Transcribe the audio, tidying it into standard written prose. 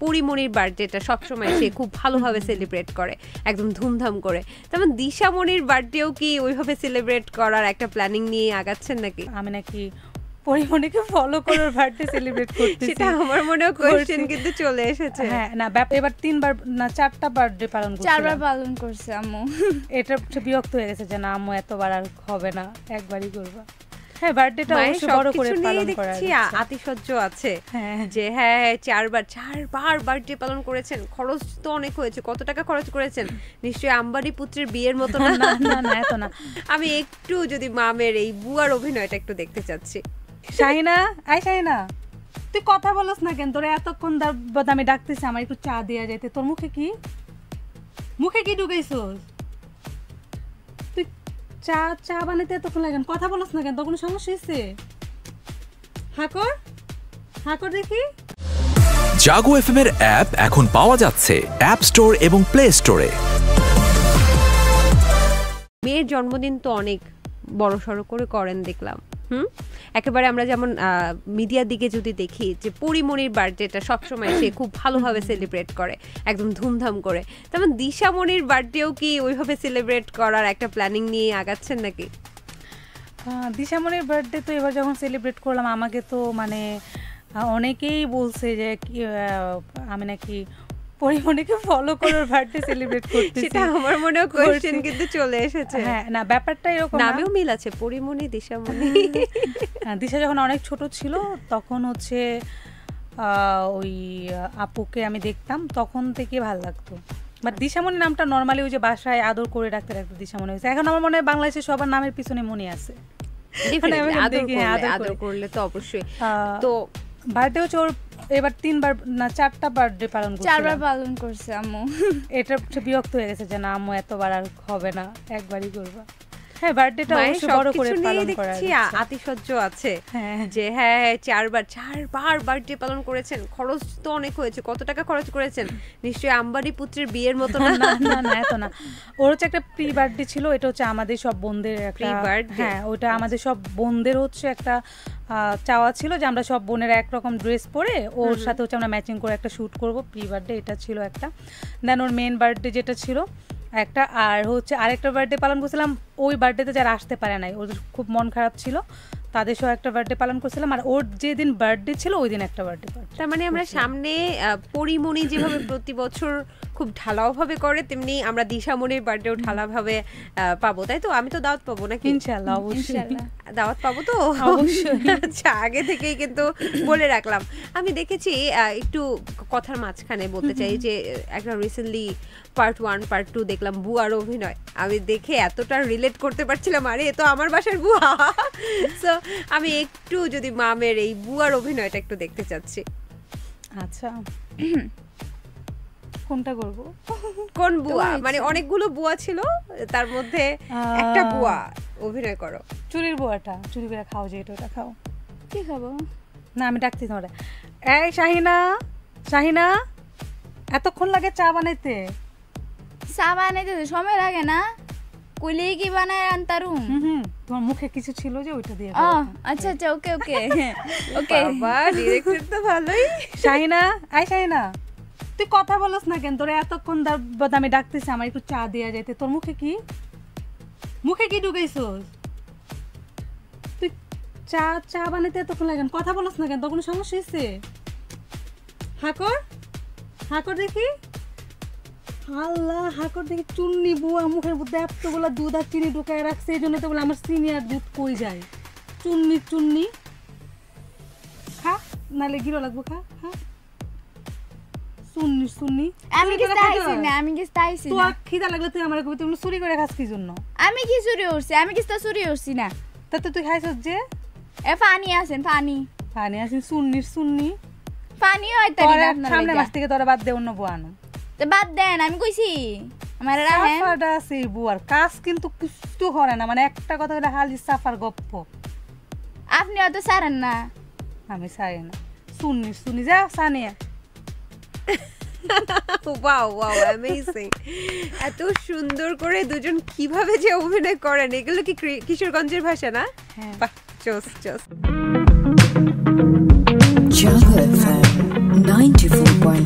পরিমণির বার্থডেটা সবসময় সে খুব ভালোভাবে সেলিব্রেট করে, একদম ধুমধাম করে। তেমন দিশামণির বার্থডেও কি ওইভাবে সেলিব্রেট করার একটা প্ল্যানিং নিয়ে আগাচ্ছেন নাকি? আমি নাকি পরিমণিকে ফলো করে বার্থডে সেলিব্রেট করতেছি, সেটা আমার মনেও কোশ্চেন কিন্তু চলে এসেছে। হ্যাঁ না, এবার 3বার না 4টা বার্থডে পালন করছে, 4বার পালন করছে আম্মু। এটা বিরক্ত হয়ে গেছে যে না আম্মু এতবার আর হবে না, একবারই করবা। হ্যাঁ বার্থডেটা অবশ্য বড় করে পালন করা হচ্ছে, আতিশয্য আছে যে হ্যাঁ 4বার বার্থডে পালন করেছেন। খরচ তো অনেক হয়েছে, কত টাকা খরচ করেছেন? নিশ্চয়ই আম্বানি পুত্রের বিয়ের মতো না। না এত না। আমি একটু যদি মামের এই বুয়ার অভিনয়টা একটু দেখতে চাচ্ছি। শাহিনা, শাহিনা তুই কথা বলস না কেন? তোরা এতক্ষণ আমি ডাকতেছি আমার একটু চা দেয়া যাইতে, তোর মুখে কি ঢুকাইছস তুই? চা বানাইতে এতক্ষণ লাগেন, কথা বলস না কেন? তোর কোনো সমস্যা হয়েছে? হাকর দেখি। জাগো এফএম এর অ্যাপ এখন পাওয়া যাচ্ছে অ্যাপ স্টোর এবং প্লে স্টোরে। মেয়ের জন্মদিন তো অনেক বড় সড়ো করে করেন দেখলাম। একেবারে আমরা যেমন মিডিয়ার দিকে যদি দেখি যে পরিমণির বার্থডেটা সবসময় সে খুব ভালোভাবে সেলিব্রেট করে, একদম ধুমধাম করে। তেমন দিশামণির বার্থডেও কি ওইভাবে সেলিব্রেট করার একটা প্ল্যানিং নিয়ে আগাচ্ছেন নাকি? দিশামণির বার্থডে তো এবার যখন সেলিব্রেট করলাম, আমাকে তো মানে অনেকেই বলছে যে আমি নাকি পরিমণিকে ফলো করে বার্থডে সেলিব্রেট করতেছি, সেটা আমার মনেও কোশ্চেন কিন্তু চলে এসেছে। হ্যাঁ না, ব্যাপারটা এরকম, নামেও মিল আছে, পরিমণি দিশামণি। দিশা যখন অনেক ছোট ছিল তখন হচ্ছে ওই আপুকে আমি দেখতাম, তখন থেকে ভালো লাগতো। বাট দিশামণি নামটা নর্মালি ওই যে বাসায় আদর করে রাখতে দিশামণি হয়েছে। এখন আমার মনে হয় বাংলাদেশে সবার নামের পিছনে মনে আছে, আদর করলে তো অবশ্যই। তো বার্থডে হচ্ছে ওর এবার 3বার না 4টা বার্থডে পালন করছে, 4বার পালন করছে আম্মু। এটা বিরক্ত হয়ে গেছে যে না আম্মু এতবার আর হবে না, একবারই করবা। হ্যাঁ বার্থডেটা অবশ্য বড় করে পালন করা হচ্ছে, আতিশয্য আছে যে 4বার বার্থডে পালন করেছেন। খরচ তো অনেক হয়েছে, কত টাকা খরচ করেছেন? নিশ্চয়ই আম্বানি পুত্রের বিয়ের মতো না। না এত না। ওর হচ্ছে একটা প্রি বার্থডে ছিল, এটা হচ্ছে আমাদের সব বোনদের একটা, হ্যাঁ ওটা আমাদের সব বোনদের হচ্ছে একটা চাওয়া ছিল যে আমরা সব বোনেরা একরকম ড্রেস পরে ওর সাথে হচ্ছে আমরা ম্যাচিং করে একটা শ্যুট করব, প্রি বার্থডে এটা ছিল একটা। দেন ওর মেন বার্থডে যেটা ছিল একটা, আর হচ্ছে আরেকটা বার্থডে পালন করছিলাম। ওই বার্থডেতে যারা আসতে পারে নাই, ওদের খুব মন খারাপ ছিল, তাদের সহ একটা বার্থডে পালন করছিলাম। আর ওর যেদিন বার্থডে ছিল ওই দিন একটা বার্থডে পালন। তার মানে আমরা সামনে পরিমণি যেভাবে প্রতি বছর খুব ঢালাওভাবে করে, তেমনি আমরা দিশামণির বার্থডেও ঢালাভাবে পাবো, তাই তো? আমি তো দাওয়াত পাবো নাকি? ইনশাআল্লাহ, অবশ্যই দাওয়াত পাবো তো অবশ্যই। আচ্ছা, আগে থেকেই কিন্তু বলে রাখলাম। আমি দেখেছি একটু কথার মাঝখানে বলতে চাই যে একটা রিসেন্টলি পার্ট 1 পার্ট 2 দেখলাম বুয়ার অভিনয়। আমি দেখে এতটা রিলেট করতে পারছিলাম, আরে এ তো আমার বাসার বুয়া। সো আমি একটু যদি মামের এই বুয়ার অভিনয়টা একটু দেখতে চাচ্ছি। আচ্ছা কোনটা করব? কোন বুয়া? মানে অনেকগুলো বুয়া ছিল, তার মধ্যে একটা বুয়া অভিনয় করো। চুরির বুয়াটা, চুরি করে খাও, যে এটা খাও। কি খাবো? না আমি ডাকছি তোমারে। এই শাহিনা এতক্ষণ লাগে চা বানাইতে? চা বানাইতে সময় লাগে না, কইলে কি বানায় আনতারুম। তোমার মুখে কিছু ছিল যে ওইটা দিয়ে। আচ্ছা ওকে বাবা, ডিরেক্টর তো ভালোই। শাহিনা তুই কথা বলস না কেন? তোরা এতক্ষণ আমি ডাকতেছি আমার একটু চা দেয়া যাইতে, তোর মুখে কি ঢুকাইছস তুই? চা বানাইতে এতক্ষণ লাগেন, কথা বলস না কেন? তোর কোনো সমস্যা হয়েছে? হাকর দেখি। আল্লাহ, হাকর দেখি চুন্নি বুয়া মুখের মধ্যে এতগুলা দুধ আর চিনি ঢুকায় রাখছে, এই জন্য তো বলে আমার চিনি আর দুধ কই যায়। চুন্নি খা, নাহলে গিরো লাগবো। খা সুন্নি। আমি কি চাইছি না। তোর খিদা লাগলে তুই আমার কবি তুমি চুরি করে খাস কি জন্য? আমি কি চুরি করছি? আমি কি চুরি করছি না। তা তো তুই খাইছস যে। পানি আছেন, পানি আছেন সুন্নি পানি হয়তারি না আপনার সামনে মাস থেকে তোরা বাদ দে, অন্য বুয়া আনো। তো বাদ দেন, আমি কইছি আমার রাহেন। সাফাটা আছে বুয়ার কাজ কিন্তু কিছু করে না, মানে একটা কথা বলে হালি সাফার গপ্প। আপনি অত সারেন না। আমি চাই না। সুন্নি যা সানিয়া। Wow amazing. এত সুন্দর করে দুজন কিভাবে যে অভিনয় করেন, এগুলো কি কিশোরগঞ্জের ভাষা না? হ্যাঁ, চোস। Jago FM 94